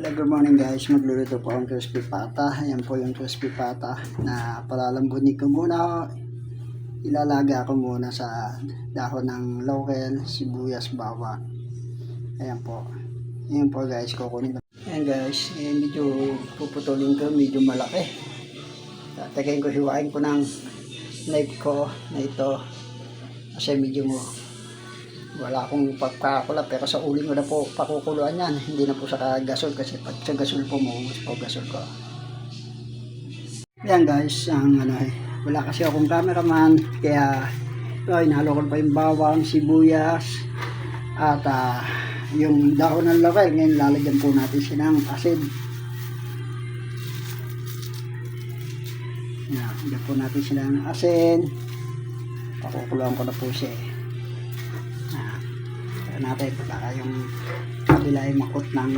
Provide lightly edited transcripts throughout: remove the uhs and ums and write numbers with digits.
Hello, good morning guys. Magluluto po ang crispy pata. Ayan po yung crispy pata na palalambunin ko muna. Ilalaga ko muna sa dahon ng laurel, sibuyas, bawang. Ayan po. Ayan po guys, kukunin ko. Ayan guys, medyo puputulin ko, medyo malaki. Tatagayin ko, hiwain ko ng knife ko na ito. Kasi medyo wala akong pagkakula, pero sa uling ko na po pakukuluan yan, hindi na po sa gasol, kasi pag sa gasol po maubos po gasol ko. Yan guys, wala kasi akong cameraman, kaya inalo ko pa yung bawang, sibuyas at yung dahon ng laurel. Ngayon lalagyan po natin siya ng asin. Lagyan po natin siya ng asin. Pakukuluan ko na po siya natin para yung kabila ay makot ng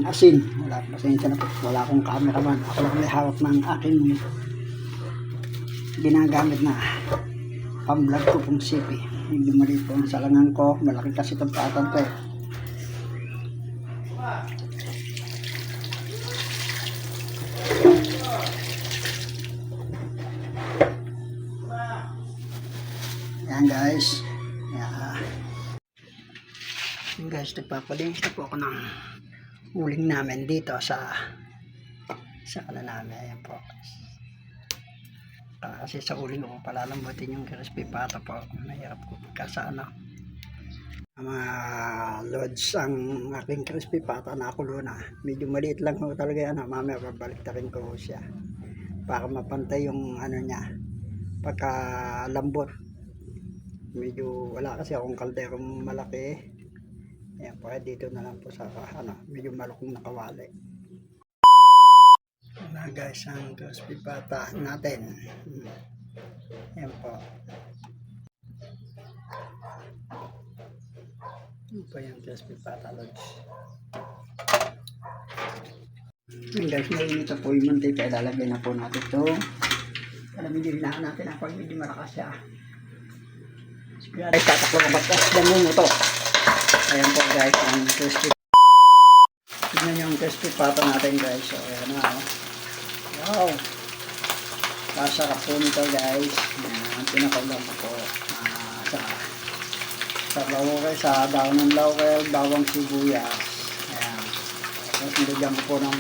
asin. Pasensya na po, wala akong cameraman, ako lang may hawak ng aking ginagamit na pang-vlog ko pong sipi. Medyo maliit po ang salangan ko, malaki kasi itong patan ko Yan guys. Guys, nagpapalinis na po ako ng uling namin dito sa namin. Ayan po. Kasi sa uling ko palalambutin yung crispy pata po. Mahirap ko pagka mga loads ang aking crispy pata na kulo na. Medyo maliit lang ho talaga mamaya babalik ta rin ko siya para mapantay yung niya pagka lambot. Medyo wala kasi akong kalderong malaki. Ayan po, dito na lang po sa medyo malukong nakawali. Ayan guys, ang crispy pata natin. Ayan po. Ayan po yung crispy pata loads. Ayan guys, mainit na po yung mantika. Ilalagay na po natin ito. Alam, hindi hinahan natin ako, medyo malakas siya. Ay, tataklo ka batas. Damun mo to. Ayan po guys, ang crispy. Tignan nyo ang crispy pata natin guys. So ayan na. Wow! Kasarap po nito guys. Ayan, pinakaulang ko po sa laurel, sa dahon ng laurel, bawang, sibuyas. Ayan. Tapos nilagyan ko po ng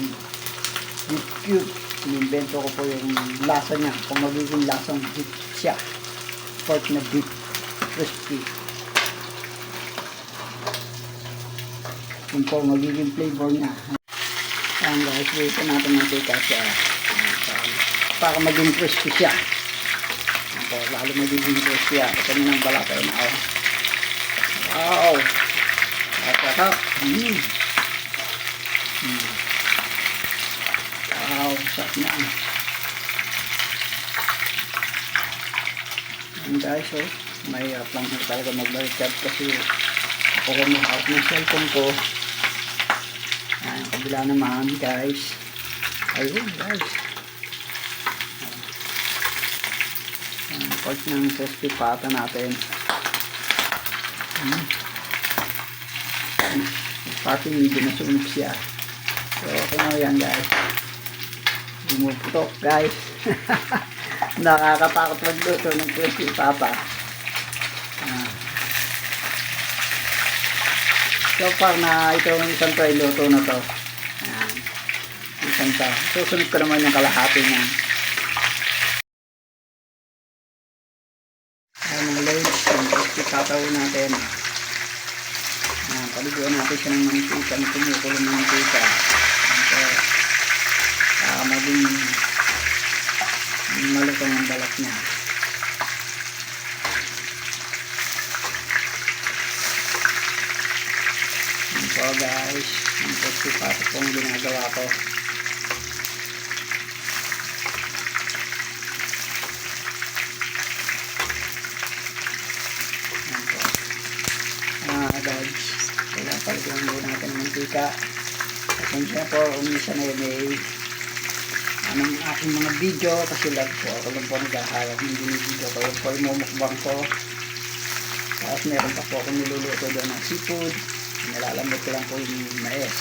beef cube. Inimbento ko po yung lasa niya. Kung magiging lasang beef siya. Pork na beef. Crispy. Yung po magiging flavor niya. Ayan guys, dito natin mantika siya para maging crispy siya. Ayan po, lalo magiging crispy siya. Ito nyo ng balakay na wow! Sarap! Wow! Sarap na. Ayan guys, mahirap lang talaga mag-baliktad kasi ako kung hawak ng cellphone ko. Ayan, kabila naman guys. Ayun guys. Ayan, part ng crispy pata natin. Pati medyo nasunog siya. So okay na yan guys. Bumuputok guys. Nakakatakot magluto ng crispy pata. So far na ito yung isang try luto na to. Ayan. Isang ta. Susunod ko naman yung kalahati niya. Ayan mga loads. Yung crispy pata natin. Ayan. Paliguan natin siya ng mantika. Kumukulo ng mantika. Ayan. So, maging malutong ang balat niya. So guys, ang crispy pata pong ginagawa ko. Guys, kailangan paliguan mo natin ng mantika. Pasensya po, umisa na yun anong aking mga video kasi lag po. Ako lang po naghahawak ng video ko. Yung po yung mumukbang ko. Tapos meron pa po akong niluluto doon ng seafood. Nilalambot ko lang po yung mais.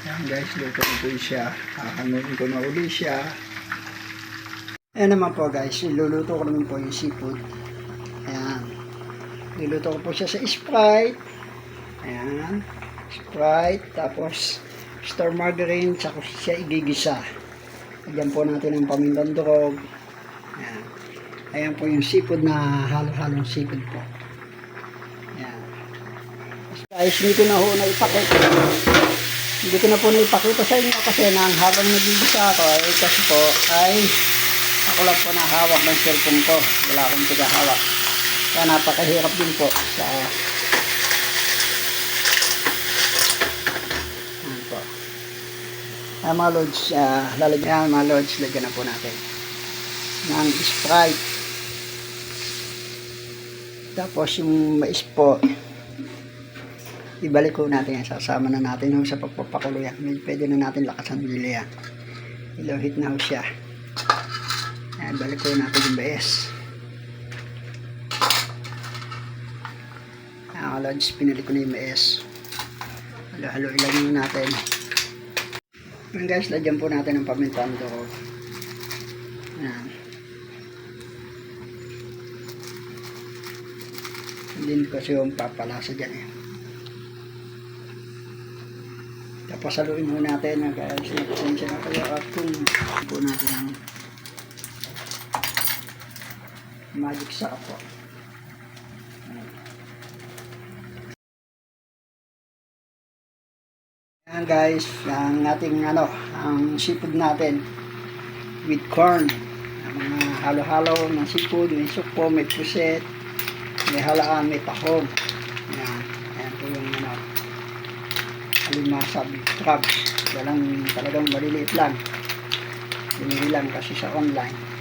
Ayan guys, luto na po siya. Hahanuin ko na uli siya. Ayan naman po guys, iluluto ko naman po yung seafood. Ayan. Niluto ko po siya sa Sprite. Ayan. Sprite. Tapos star margarine. Tsaka siya igigisa. Lagyan po natin ang pamintang durog. Ayan. Ayan po yung seafood na halo-halong seafood po. Ayan. Guys, hindi ko na po naipakita. Hindi ko na po naipakita sa inyo kasi nang habang nagigisa ako kasi po ay ako lang po nahawak ng cellphone ko. Wala akong tigahawak. Kaya napakahirap din po sa ano po. Mga lods, lalagyan mga lods, lagyan na po natin ng Sprite. Tapos yung mais po, ibalik ko natin yan. Sasama na natin sa pagpapakulo yan. Pwede na natin lakasan nila yan. Ilohit na ho siya. Ayan, balik ko natin yung mais. Ayan, lods, pinalik ko na yung mais. Halo-halo ilagyan natin. Ayan guys, lagyan po natin ng pamintang durog. Ayan. Hindi kasi yung papalasa dyan eh. Tapos haluin mo natin guys. Pasensya na kayo at kung po natin ang magic sarap po. Ayan guys, ang ating ang seafood natin with corn. Ang mga halo-halo ng seafood, may sukpo, may puset, may halaan, may tahog. Ayan, ayan po yung alimasa, big crabs. Walang talagang maliliit lang. Binili lang kasi sa online.